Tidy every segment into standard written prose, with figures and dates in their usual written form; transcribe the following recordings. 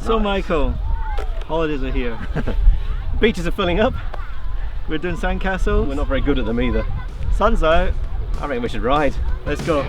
So Michael, holidays are here. Beaches are filling up. We're doing sandcastles. We're not very good at them either. Sun's out. I reckon we should ride. Let's go.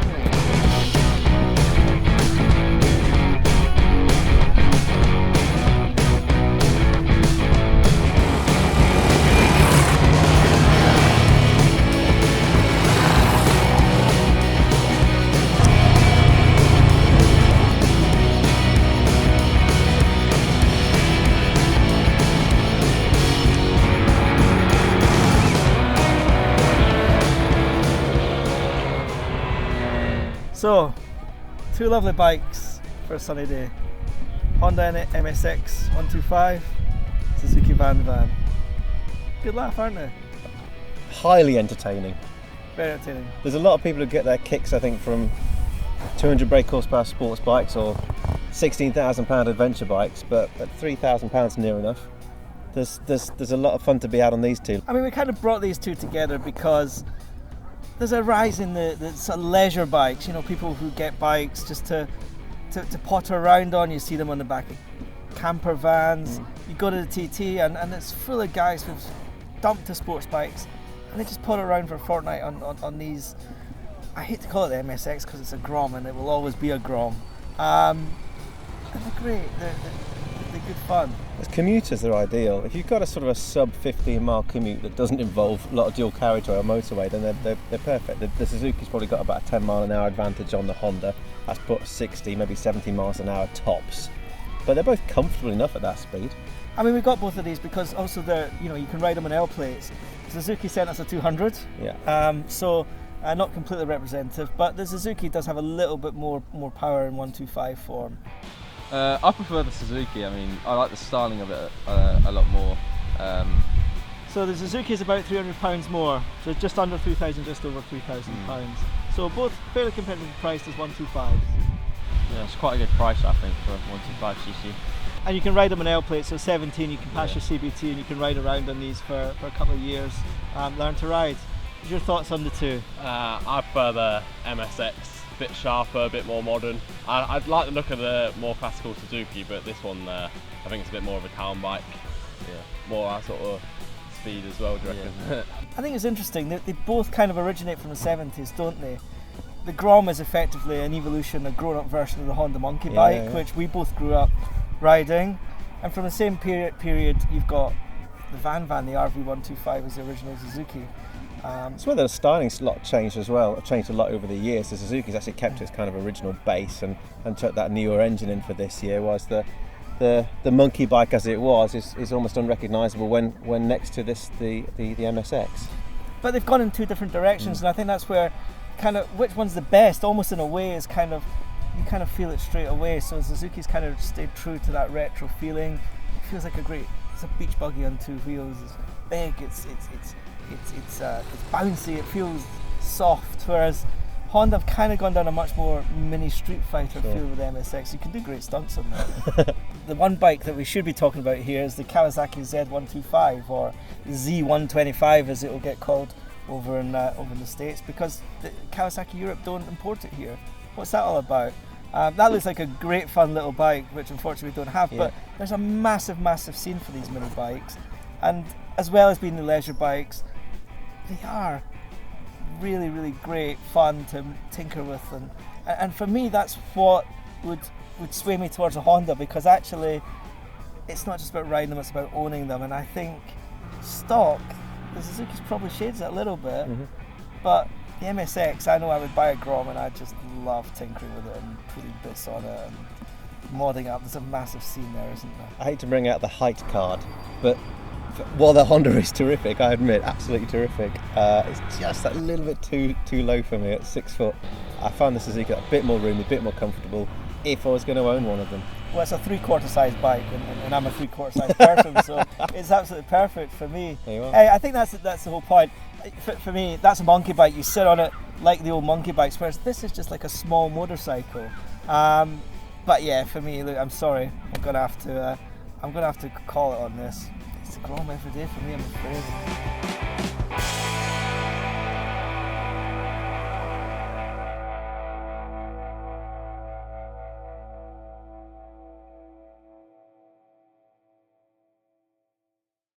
So, two lovely bikes for a sunny day. Honda MSX125, Suzuki VanVan. Good laugh, aren't they? Highly entertaining. Very entertaining. There's a lot of people who get their kicks, I think, from 200 brake horsepower sports bikes or £16,000 adventure bikes, but at £3,000 near enough. There's a lot of fun to be had on these two. I mean, we kind of brought these two together because there's a rise in the sort of leisure bikes, you know, people who get bikes just to potter around on. You see them on the back of camper vans. You go to the TT and it's full of guys who've dumped to sports bikes and they just potter around for a fortnight on these. I hate to call it the MSX because it's a Grom and it will always be a Grom. And they're great, they're good fun. As commuters, they're ideal. If you've got a sort of a sub 15-mile commute that doesn't involve a lot of dual carriageway or motorway, then they're perfect. The Suzuki's probably got about a 10-mile-an-hour advantage on the Honda. That's put 60, maybe 70 miles an hour tops. But they're both comfortable enough at that speed. I mean, we got both of these because also they're, you know, you can ride them on L plates. Suzuki sent us a 200. Yeah. So not completely representative, but the Suzuki does have a little bit more power in 125 form. I prefer the Suzuki. I mean, I like the styling of it a lot more. So the Suzuki is about £300 more, so just under 3,000, just over £3,000. So both fairly competitively priced as 125s. Yeah, it's quite a good price, I think, for a 125cc. And you can ride them on L plates, so 17, you can pass your CBT and you can ride around on these for a couple of years, learn to ride. What's your thoughts on the two? I prefer the MSX. A bit sharper, a bit more modern. I'd like the look of the more classical Suzuki, but this one I think it's a bit more of a town bike. Yeah, more sort of speed as well, do you reckon? Yeah. I think it's interesting that they both kind of originate from the 70s, don't they? The Grom is effectively an evolution, a grown-up version of the Honda monkey bike, which we both grew up riding. And from the same period you've got the VanVan, the RV125 as the original Suzuki. It's where the styling's a lot changed as well. It's changed a lot over the years. The Suzuki's actually kept its kind of original base and took that newer engine in for this year, whilst the monkey bike as it was is almost unrecognisable when next to this the MSX. But they've gone in two different directions, and I think that's where kind of which one's the best, almost in a way, is kind of you kind of feel it straight away. So Suzuki's kind of stayed true to that retro feeling. It feels like it's a beach buggy on two wheels. It's big. It's bouncy, it feels soft, whereas Honda have kind of gone down a much more mini Street Fighter feel with the MSX. You can do great stunts on that. The one bike that we should be talking about here is the Kawasaki Z125, or Z125 as it will get called over in the States, because the Kawasaki Europe don't import it here. What's that all about? That looks like a great fun little bike, which unfortunately we don't have, but there's a massive scene for these mini bikes, and as well as being the leisure bikes, they are really great fun to tinker with, and for me that's what would sway me towards a Honda, because actually it's not just about riding them, it's about owning them. And I think stock, the Suzuki's probably shades it a little bit, but the MSX, I know I would buy a Grom and I just love tinkering with it and putting bits on it and modding it up. There's a massive scene there, isn't there? I hate to bring out the height card, but while the Honda is terrific, I admit, absolutely terrific, it's just a little bit too low for me at 6 foot. I found the Suzuki a bit more roomy, a bit more comfortable if I was going to own one of them. Well, it's a 3/4 size bike, and I'm a 3/4 size person, so it's absolutely perfect for me. Hey, I think that's the whole point. For me, that's a monkey bike. You sit on it like the old monkey bikes, whereas this is just like a small motorcycle. But yeah, for me, look, I'm sorry, I'm gonna have to call it on this. It's a Grom every day for me, I'm afraid.